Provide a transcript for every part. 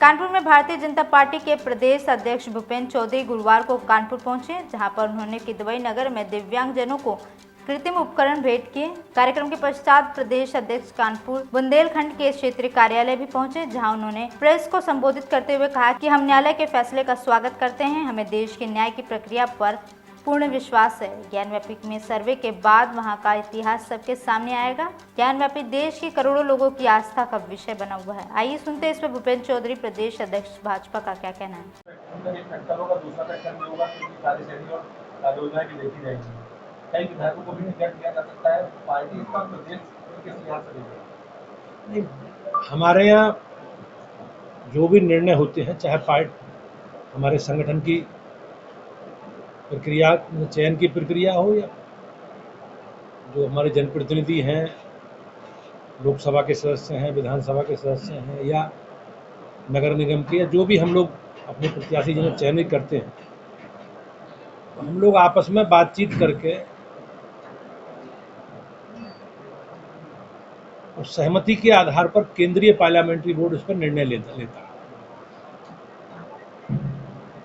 कानपुर में भारतीय जनता पार्टी के प्रदेश अध्यक्ष भूपेंद्र चौधरी गुरुवार को कानपुर पहुंचे, जहां पर उन्होंने किदवई नगर में दिव्यांगजनों को कृत्रिम उपकरण भेंट किए। कार्यक्रम के पश्चात प्रदेश अध्यक्ष कानपुर बुंदेलखंड के क्षेत्रीय कार्यालय भी पहुंचे, जहां उन्होंने प्रेस को संबोधित करते हुए कहा कि हम न्यायालय के फैसले का स्वागत करते हैं। हमें देश के न्याय की प्रक्रिया पर पूर्ण विश्वास है। ज्ञानव्यापी में सर्वे के बाद वहां का इतिहास सबके सामने आएगा। ज्ञानव्यापी देश की करोड़ों लोगों की आस्था का विषय बना हुआ है। आइए सुनते हैं इस पर भूपेंद्र चौधरी प्रदेश अध्यक्ष भाजपा का क्या कहना है। हमारे यहाँ जो भी निर्णय होते हैं, चाहे पार्टी हमारे संगठन की प्रक्रिया, चयन की प्रक्रिया हो, या जो हमारे जनप्रतिनिधि हैं, लोकसभा के सदस्य हैं, विधानसभा के सदस्य हैं, या नगर निगम के, या जो भी हम लोग अपने प्रत्याशी जिन्हें चयनित करते हैं, तो हम लोग आपस में बातचीत करके और सहमति के आधार पर केंद्रीय पार्लियामेंट्री बोर्ड इस पर निर्णय लेता है।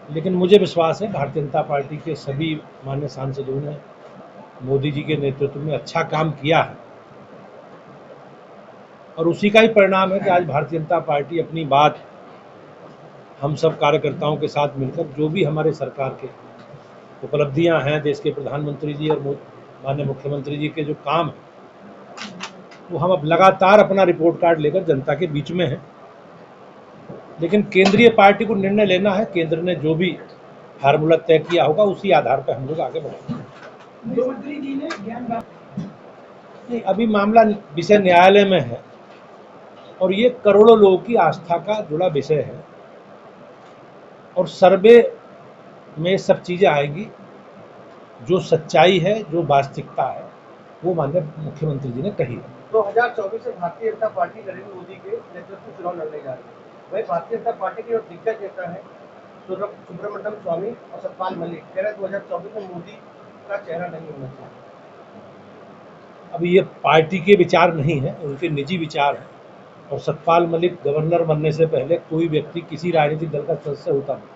लेकिन मुझे विश्वास है भारतीय जनता पार्टी के सभी मान्य सांसदों ने मोदी जी के नेतृत्व में अच्छा काम किया है, और उसी का ही परिणाम है कि आज भारतीय जनता पार्टी अपनी बात हम सब कार्यकर्ताओं के साथ मिलकर, जो भी हमारे सरकार के उपलब्धियां हैं, देश के प्रधानमंत्री जी और माननीय मुख्यमंत्री जी के जो काम है, वो हम अब लगातार अपना रिपोर्ट कार्ड लेकर जनता के बीच में हैं। लेकिन केंद्रीय पार्टी को निर्णय लेना है। केंद्र ने जो भी फार्मूला तय किया होगा, उसी आधार पर हम लोग आगे बढ़ेंगे। नहीं, अभी मामला विषय न्यायालय में है, और ये करोड़ों लोगों की आस्था का जुड़ा विषय है, और सर्वे में सब चीजें आएगी। जो सच्चाई है, जो वास्तविकता है, वो माननीय मुख्यमंत्री जी ने कही है। 2024 से भारतीय जनता पार्टी नरेंद्र मोदी के नेतृत्व में चुनाव लड़ने जा रही है। वही भारतीय जनता पार्टी के जो दिग्गज नेता है सुब्रमण्यम स्वामी और सतपाल मलिक कह रहे 2024 में मोदी का चेहरा नहीं होना चाहिए। अब ये पार्टी के विचार नहीं है, उनके निजी विचार हैं। और सतपाल मलिक गवर्नर बनने से पहले कोई व्यक्ति किसी राजनीतिक दल का सदस्य होता नहीं,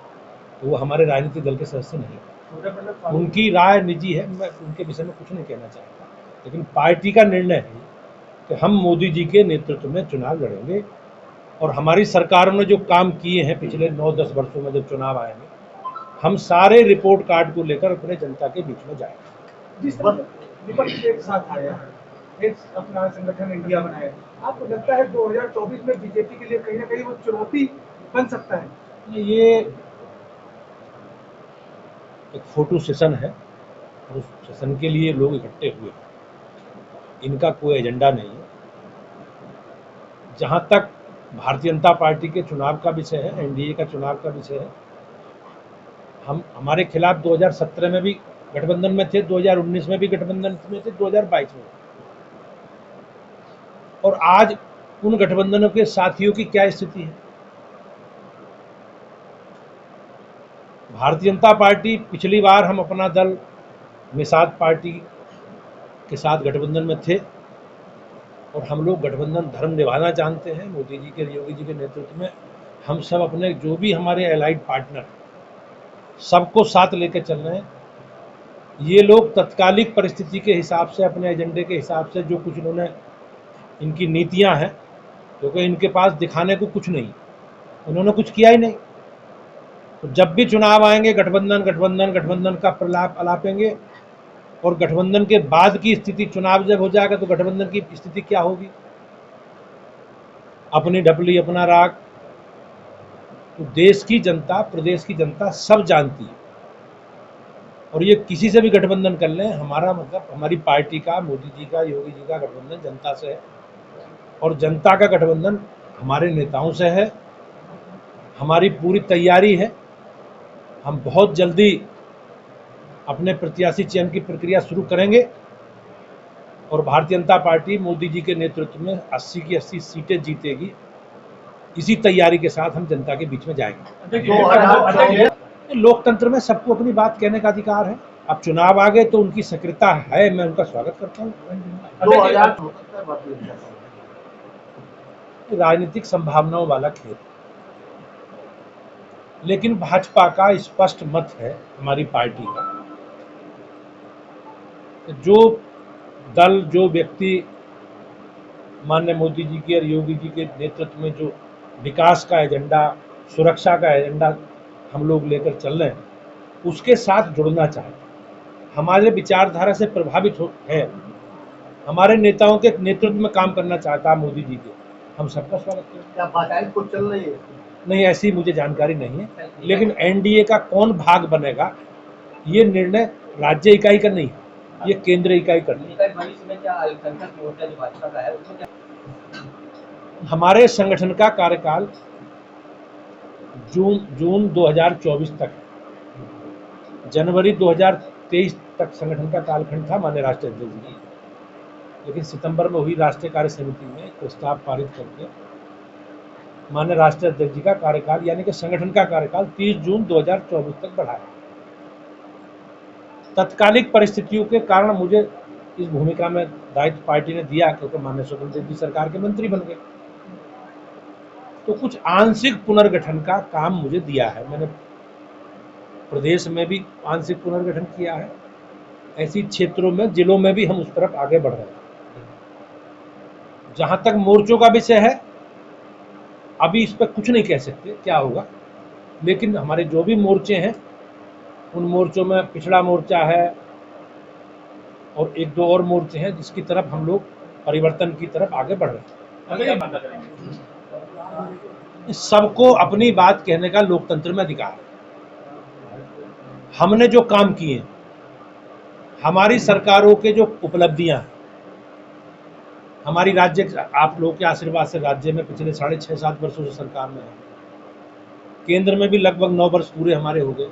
तो वो हमारे राजनीतिक दल के सदस्य नहीं। उनकी राय निजी है, मैं उनके विषय में कुछ नहीं कहना चाहता। लेकिन पार्टी का निर्णय है कि हम मोदी जी के नेतृत्व में चुनाव लड़ेंगे, और हमारी सरकारों ने जो काम किए हैं पिछले 9-10 वर्षों में, जब चुनाव आएंगे, हम सारे रिपोर्ट कार्ड को लेकर अपने जनता के बीच में जाएंगे। जिस तरह विपक्ष एक साथ आया है, एक अपना संगठन इंडिया बनाया, आपको लगता है 2024 में बीजेपी के लिए कहीं ना कहीं वो चुनौती बन सकता है? ये एक फोटो सेशन है, और उस सेशन के लिए लोग इकट्ठे हुए हैं। इनका कोई एजेंडा नहीं है। जहां तक भारतीय जनता पार्टी के चुनाव का विषय है, एनडीए का चुनाव का विषय है, हम हमारे खिलाफ 2017 में भी गठबंधन में थे, 2019 में भी गठबंधन में थे, 2022 में, और आज उन गठबंधनों के साथियों की क्या स्थिति है। भारतीय जनता पार्टी, पिछली बार हम अपना दल निषाद पार्टी के साथ गठबंधन में थे, और हम लोग गठबंधन धर्म निभाना जानते हैं। मोदी जी के, योगी जी के नेतृत्व में हम सब अपने जो भी हमारे एलाइड पार्टनर, सबको साथ लेकर चल रहे हैं। ये लोग तत्कालिक परिस्थिति के हिसाब से, अपने एजेंडे के हिसाब से, जो कुछ इन्होंने, इनकी नीतियां हैं, क्योंकि इनके पास दिखाने को कुछ नहीं, उन्होंने कुछ किया ही नहीं। तो जब भी चुनाव आएंगे, गठबंधन गठबंधन गठबंधन का प्रलाप अलापेंगे, और गठबंधन के बाद की स्थिति, चुनाव जब हो जाएगा तो गठबंधन की स्थिति क्या होगी, अपनी ढपली अपना राग, तो देश की जनता, प्रदेश की जनता सब जानती है। और ये किसी से भी गठबंधन कर लें, हमारा मतलब, हमारी पार्टी का, मोदी जी का, योगी जी का गठबंधन जनता से है, और जनता का गठबंधन हमारे नेताओं से है। हमारी पूरी तैयारी है। हम बहुत जल्दी अपने प्रत्याशी चयन की प्रक्रिया शुरू करेंगे, और भारतीय जनता पार्टी मोदी जी के नेतृत्व में 80 की 80 सीटें जीतेगी। इसी तैयारी के साथ हम जनता के बीच में जाएंगे। लोकतंत्र में सबको अपनी बात कहने का अधिकार है। अब चुनाव आ गए तो उनकी सक्रियता है, मैं उनका स्वागत करता हूँ। राजनीतिक संभावनाओं वाला खेल, लेकिन भाजपा का स्पष्ट मत है, हमारी पार्टी का, जो दल, जो व्यक्ति माननीय मोदी जी के और योगी जी के नेतृत्व में जो विकास का एजेंडा, सुरक्षा का एजेंडा हम लोग लेकर चल रहे हैं, उसके साथ जुड़ना चाहते हैं। हमारे विचारधारा से प्रभावित है, हमारे नेताओं के नेतृत्व में काम करना चाहता है मोदी जी के, हम सबका स्वागत करें। क्या बातचीत कुछ चल रही है? नहीं, ऐसी मुझे जानकारी नहीं है, लेकिन एनडीए का कौन भाग बनेगा ये निर्णय राज्य इकाई का नहीं है, ये केंद्र इकाई करनी है। हमारे संगठन का कार्यकाल जून 2024 तक है। जनवरी 2023 तक संगठन का कालखंड था माननीय राष्ट्रीय अध्यक्ष जी, लेकिन सितंबर में हुई राष्ट्रीय कार्य समिति में प्रस्ताव पारित करके माननीय राष्ट्रीय अध्यक्ष जी का कार्यकाल यानी कि संगठन का कार्यकाल 30 जून 2024 तक बढ़ाया। तत्कालिक परिस्थितियों के कारण मुझे इस भूमिका में दायित्व पार्टी ने दिया, क्योंकि माननीय स्वतंत्र देव जी सरकार के मंत्री बन गए, तो कुछ आंशिक पुनर्गठन का काम मुझे दिया है। मैंने प्रदेश में भी आंशिक पुनर्गठन किया है, ऐसी क्षेत्रों में, जिलों में भी हम उस तरफ आगे बढ़ रहे हैं। जहां तक मोर्चों का विषय है, अभी इस पर कुछ नहीं कह सकते क्या होगा, लेकिन हमारे जो भी मोर्चे हैं उन मोर्चों में पिछड़ा मोर्चा है और एक दो और मोर्चे हैं जिसकी तरफ हम लोग परिवर्तन की तरफ आगे बढ़ रहे हैं। सबको अपनी बात कहने का लोकतंत्र में अधिकार है। हमने जो काम किए, हमारी सरकारों के जो उपलब्धियां, हमारी राज्य, आप लोगों के आशीर्वाद से राज्य में पिछले 6.5-7 वर्षों से सरकार में है, केंद्र में भी लगभग 9 वर्ष पूरे हमारे हो गए।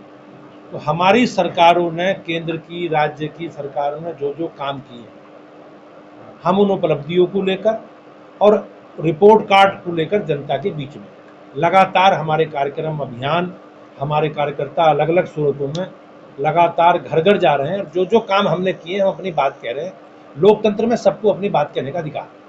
तो हमारी सरकारों ने, केंद्र की, राज्य की सरकारों ने जो जो काम किए, हम उन उपलब्धियों को लेकर और रिपोर्ट कार्ड को लेकर जनता के बीच में लगातार हमारे कार्यक्रम, अभियान, हमारे कार्यकर्ता अलग अलग सूरतों में लगातार घर घर जा रहे हैं। जो जो काम हमने किए हम अपनी बात कह रहे हैं। लोकतंत्र में सबको अपनी बात कहने का अधिकार है।